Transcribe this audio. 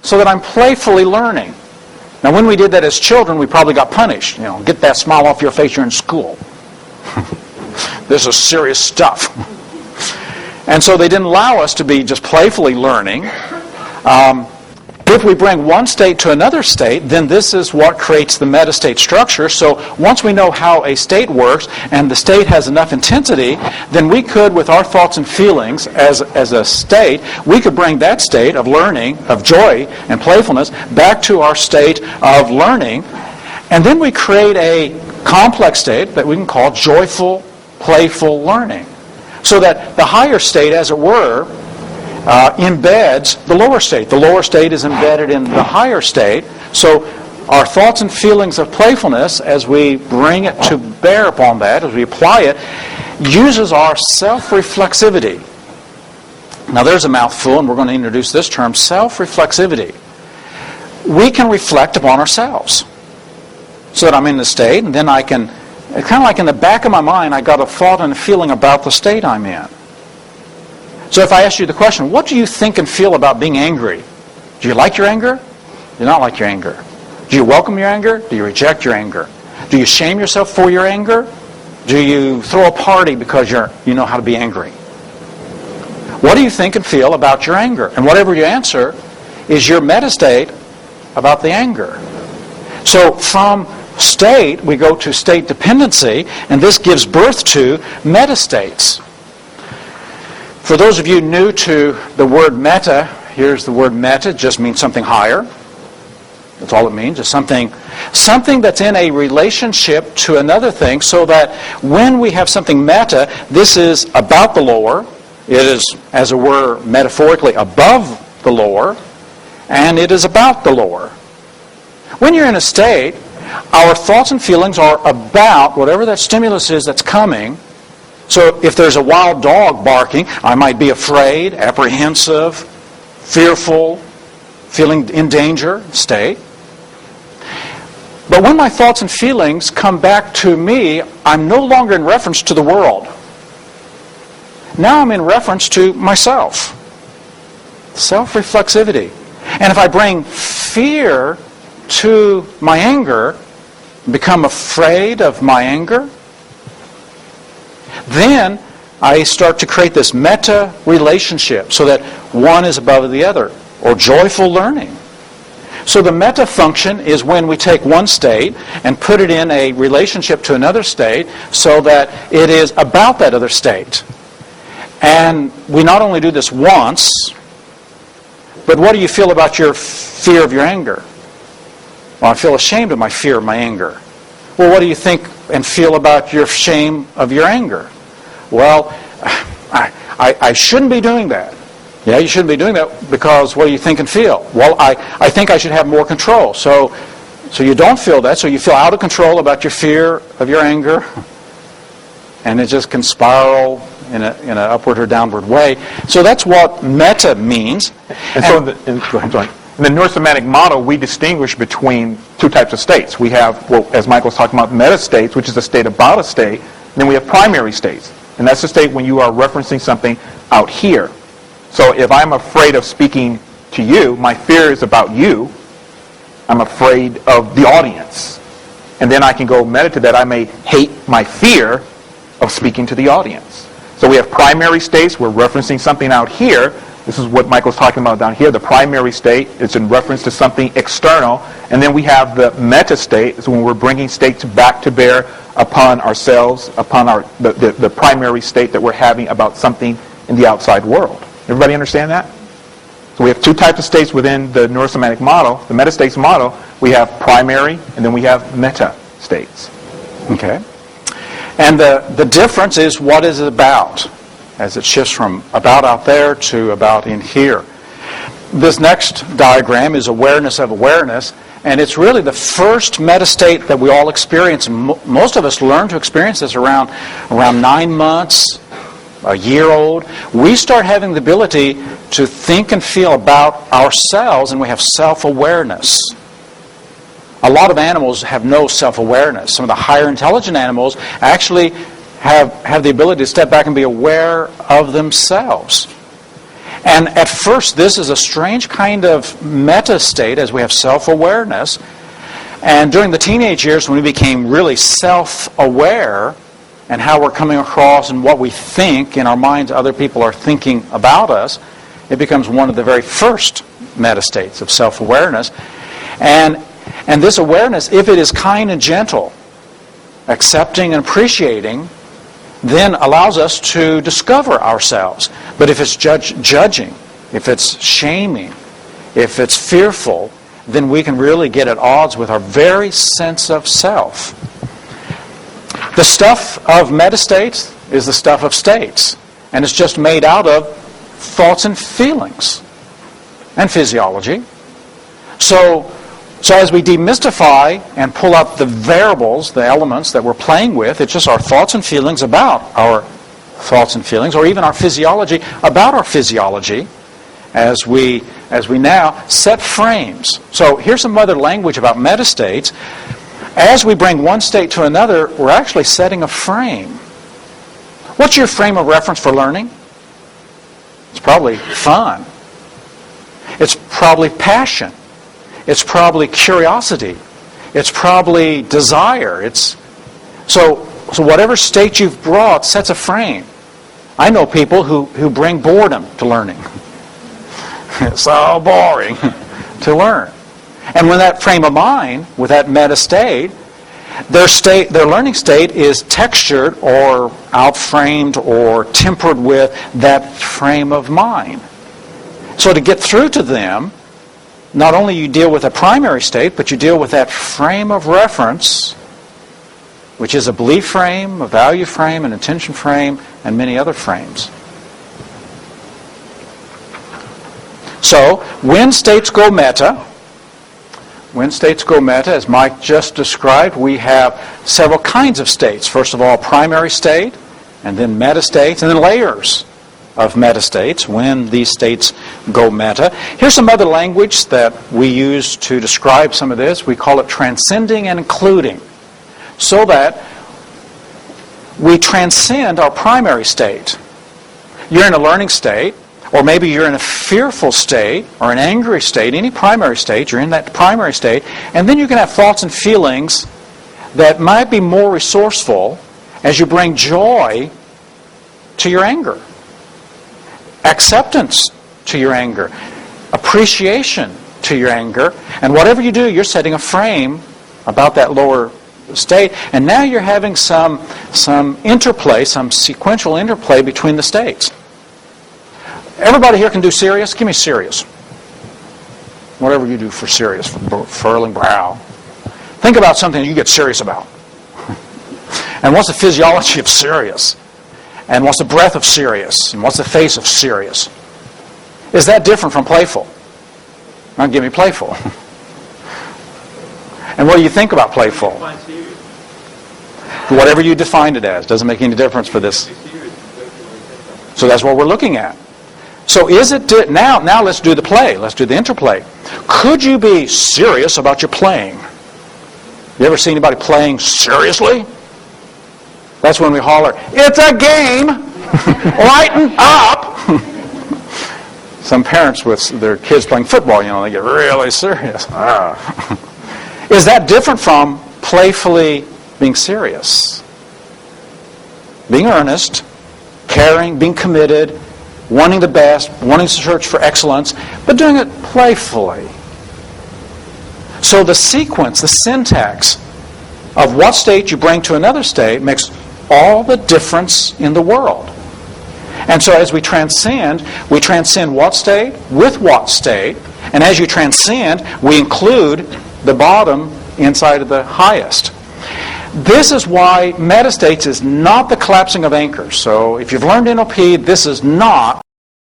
so that I'm playfully learning. Now, when we did that as children, we probably got punished. Get that smile off your face, you're in school. This is serious stuff. And so they didn't allow us to be just playfully learning. If we bring one state to another state, then this is what creates the metastate structure. So once we know how a state works and the state has enough intensity, then we could, with our thoughts and feelings as a state, we could bring that state of learning, of joy and playfulness, back to our state of learning. And then we create a complex state that we can call joyful, playful learning. So that the higher state, as it were, embeds the lower state. The lower state is embedded in the higher state. So our thoughts and feelings of playfulness, as we bring it to bear upon that, as we apply it, uses our self-reflexivity. Now there's a mouthful, and we're going to introduce this term, self-reflexivity. We can reflect upon ourselves. So that I'm in the state, and then I can, kind of like in the back of my mind, I got a thought and a feeling about the state I'm in. So if I ask you the question, what do you think and feel about being angry? Do you like your anger? Do you not like your anger? Do you welcome your anger? Do you reject your anger? Do you shame yourself for your anger? Do you throw a party because you know how to be angry? What do you think and feel about your anger? And whatever you answer is your metastate about the anger. So from state, we go to state dependency, and this gives birth to metastates. For those of you new to the word meta, here's the word meta. It just means something higher. That's all it means. It's something that's in a relationship to another thing, so that when we have something meta, this is about the lower. It is, as it were, metaphorically above the lower, and it is about the lower. When you're in a state, our thoughts and feelings are about whatever that stimulus is that's coming. So if there's a wild dog barking, I might be afraid, apprehensive, fearful, feeling in danger state. But when my thoughts and feelings come back to me, I'm no longer in reference to the world. Now I'm in reference to myself. Self-reflexivity. And if I bring fear to my anger, become afraid of my anger, then I start to create this meta relationship so that one is above the other, or joyful learning. So the meta function is when we take one state and put it in a relationship to another state so that it is about that other state. And we not only do this once, but what do you feel about your fear of your anger? Well, I feel ashamed of my fear of my anger. Well, what do you think and feel about your shame of your anger? Well, I shouldn't be doing that. Yeah, you shouldn't be doing that because what do you think and feel? Well, I think I should have more control. So you don't feel that, so you feel out of control about your fear of your anger, and it just can spiral in an upward or downward way. So that's what meta means. And so in the neurosomatic model, we distinguish between two types of states. We have, well, as Michael was talking about, metastates, which is a state about a state. And then we have primary states. And that's the state when you are referencing something out here. So if I'm afraid of speaking to you, my fear is about you. I'm afraid of the audience. And then I can go meta to that. I may hate my fear of speaking to the audience. So we have primary states. We're referencing something out here. This is what Michael's talking about down here. The primary state is in reference to something external. And then we have the meta state. Is when we're bringing states back to bear upon ourselves, upon the primary state that we're having about something in the outside world. Everybody understand that? So we have two types of states within the neurosomatic model. The metastates model, we have primary and then we have meta states. Okay. And the difference is what is it about, as it shifts from about out there to about in here. This next diagram is awareness of awareness, and it's really the first metastate that we all experience. And most of us learn to experience this around 9 months, a year old. We start having the ability to think and feel about ourselves, and we have self-awareness. A lot of animals have no self-awareness. Some of the higher intelligent animals actually have the ability to step back and be aware of themselves. And at first, this is a strange kind of meta state as we have self-awareness. And during the teenage years, when we became really self-aware and how we're coming across and what we think in our minds other people are thinking about us, it becomes one of the very first meta states of self-awareness. And this awareness, if it is kind and gentle, accepting and appreciating, then allows us to discover ourselves. But if it's judging, if it's shaming, if it's fearful, then we can really get at odds with our very sense of self. The stuff of metastates is the stuff of states, and it's just made out of thoughts and feelings and physiology. So as we demystify and pull out the variables, the elements that we're playing with, it's just our thoughts and feelings about our thoughts and feelings, or even our physiology about our physiology, as we now set frames. So here's some other language about metastates. As we bring one state to another, we're actually setting a frame. What's your frame of reference for learning? It's probably fun. It's probably passion. It's probably curiosity. It's probably desire. So whatever state you've brought sets a frame. I know people who bring boredom to learning. It's so boring to learn. And with that frame of mind, with that meta state, their learning state is textured or outframed or tempered with that frame of mind. So to get through to them, not only you deal with a primary state, but you deal with that frame of reference, which is a belief frame, a value frame, an intention frame, and many other frames. So, when states go meta, as Mike just described, we have several kinds of states. First of all, primary state, and then meta states, and then layers of meta states when these states go meta. Here's some other language that we use to describe some of this. We call it transcending and including, so that we transcend our primary state. You're in a learning state, or maybe you're in a fearful state or an angry state, any primary state, you're in that primary state, and then you can have thoughts and feelings that might be more resourceful as you bring joy to your anger, acceptance to your anger, appreciation to your anger, and whatever you do, you're setting a frame about that lower state, and now you're having some interplay, some sequential interplay between the states. Everybody here can do serious? Give me serious. Whatever you do for serious, for furling brow. Think about something you get serious about. And what's the physiology of serious? And what's the breath of serious? And what's the face of serious? Is that different from playful? Now give me playful. And what do you think about playful? Whatever you defined it as. Doesn't make any difference for this. So that's what we're looking at. So is it now let's do the play. Let's do the interplay. Could you be serious about your playing? You ever see anybody playing seriously? That's when we holler, "It's a game! Lighten up!" Some parents with their kids playing football, they get really serious. Is that different from playfully being serious? Being earnest, caring, being committed, wanting the best, wanting to search for excellence, but doing it playfully. So the sequence, the syntax of what state you bring to another state makes all the difference in the world. And so as we transcend what state with what state, and as you transcend, we include the bottom inside of the highest. This is why metastates is not the collapsing of anchors. So if you've learned NLP, this is not